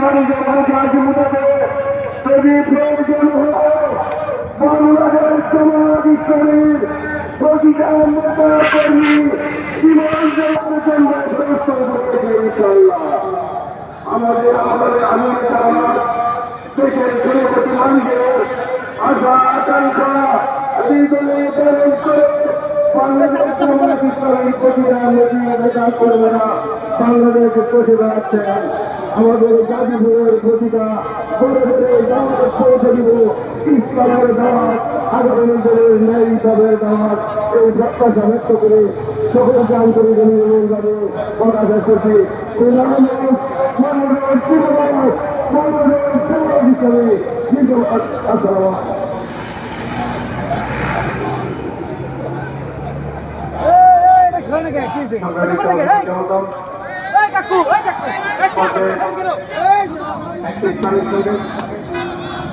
মানুষের কাজ মুটাতে যদি প্রয়োজন হলো বাংলাদেশ জামাত ইসলামীর প্রতিটা নেতা কর্মী জীবন দেওয়ার জন্য প্রস্তুত হয়েছে ইনশাআল্লাহ। আমাদের আমি জামাত দেশের ষোলটি মানুষের আশা আকাঙ্ক্ষা হৃদয়ে ধারণ করে বাংলাদেশ জামাত ইসলামীর প্রতিটা নেতা কর্মীরা বাংলাদেশে বসে বেড়াচ্ছেন। আমাদের গাজীপুরের প্রতিটা ঘরে ঘরে দাওয়াত পৌঁছে দিব, ইসলামের দাওয়াত, আগামী দিনের ন্যায় হিসাবের দাওয়াত, এই প্রত্যাশা ব্যক্ত করে সকলকে আন্তরিক অভিনন্দন প্রকাশ করছি। হিসাবে আসসালাম।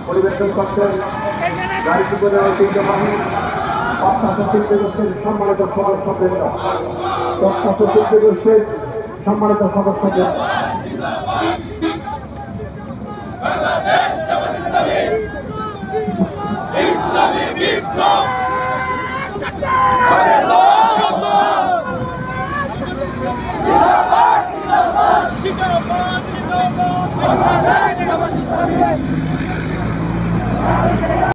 পরিবেশন করছেন গাজীপুরের ঐতিহ্যবাহী প্রত্যাশা শিল্পী গোষ্ঠীর সম্মানিত সদস্যবৃন্দ, প্রত্যাশা শিল্পী গোষ্ঠীর সম্মানিত সদস্যবৃন্দ।